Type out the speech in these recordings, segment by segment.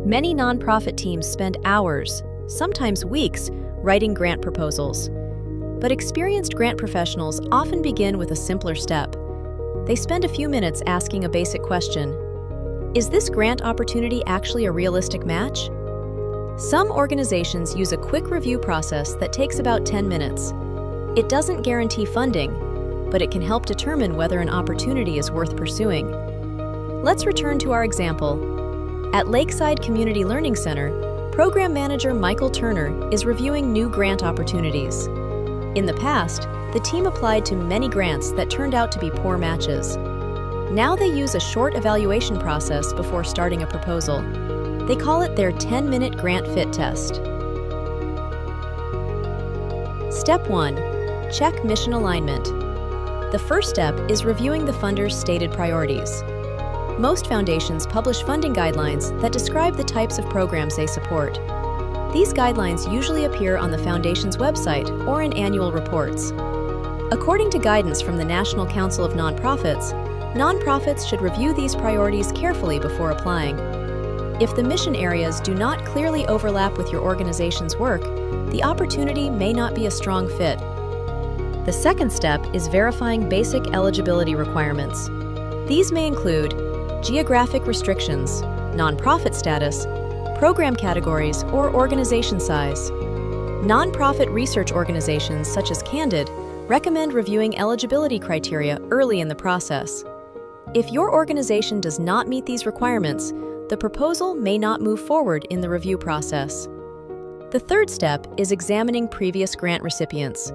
Many nonprofit teams spend hours, sometimes weeks, writing grant proposals. But experienced grant professionals often begin with a simpler step. They spend a few minutes asking a basic question. Is this grant opportunity actually a realistic match? Some organizations use a quick review process that takes about 10 minutes. It doesn't guarantee funding, but it can help determine whether an opportunity is worth pursuing. Let's return to our example. At Lakeside Community Learning Center, Program Manager Michael Turner is reviewing new grant opportunities. In the past, the team applied to many grants that turned out to be poor matches. Now they use a short evaluation process before starting a proposal. They call it their 10-minute grant fit test. Step 1. Check mission alignment. The first step is reviewing the funder's stated priorities. Most foundations publish funding guidelines that describe the types of programs they support. These guidelines usually appear on the foundation's website or in annual reports. According to guidance from the National Council of Nonprofits, nonprofits should review these priorities carefully before applying. If the mission areas do not clearly overlap with your organization's work, the opportunity may not be a strong fit. The second step is verifying basic eligibility requirements. These may include geographic restrictions, nonprofit status, program categories, or organization size. Nonprofit research organizations such as Candid recommend reviewing eligibility criteria early in the process. If your organization does not meet these requirements, the proposal may not move forward in the review process. The third step is examining previous grant recipients.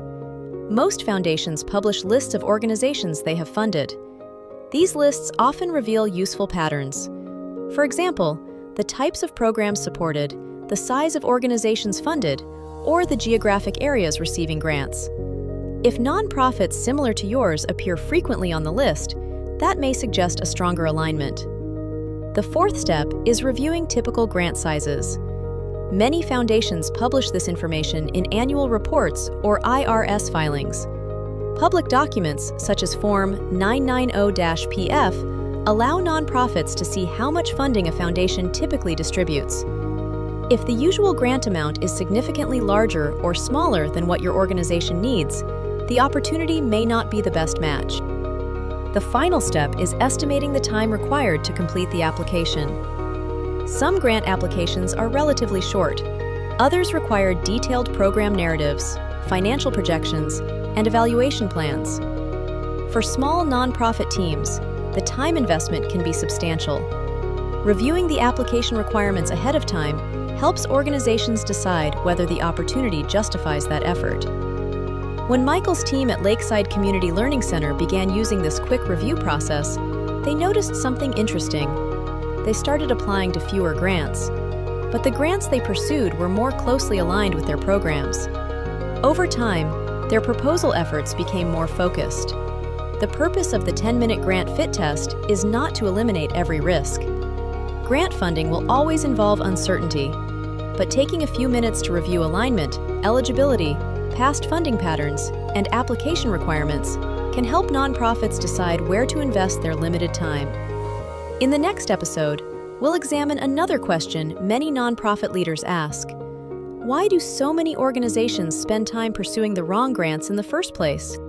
Most foundations publish lists of organizations they have funded. These lists often reveal useful patterns. For example, the types of programs supported, the size of organizations funded, or the geographic areas receiving grants. If nonprofits similar to yours appear frequently on the list, that may suggest a stronger alignment. The fourth step is reviewing typical grant sizes. Many foundations publish this information in annual reports or IRS filings. Public documents, such as Form 990-PF, allow nonprofits to see how much funding a foundation typically distributes. If the usual grant amount is significantly larger or smaller than what your organization needs, the opportunity may not be the best match. The final step is estimating the time required to complete the application. Some grant applications are relatively short. Others require detailed program narratives, financial projections, and evaluation plans. For small nonprofit teams, the time investment can be substantial. Reviewing the application requirements ahead of time helps organizations decide whether the opportunity justifies that effort. When Michael's team at Lakeside Community Learning Center began using this quick review process, they noticed something interesting. They started applying to fewer grants, but the grants they pursued were more closely aligned with their programs. Over time, their proposal efforts became more focused. The purpose of the 10-minute grant fit test is not to eliminate every risk. Grant funding will always involve uncertainty, but taking a few minutes to review alignment, eligibility, past funding patterns, and application requirements can help nonprofits decide where to invest their limited time. In the next episode, we'll examine another question many nonprofit leaders ask. Why do so many organizations spend time pursuing the wrong grants in the first place?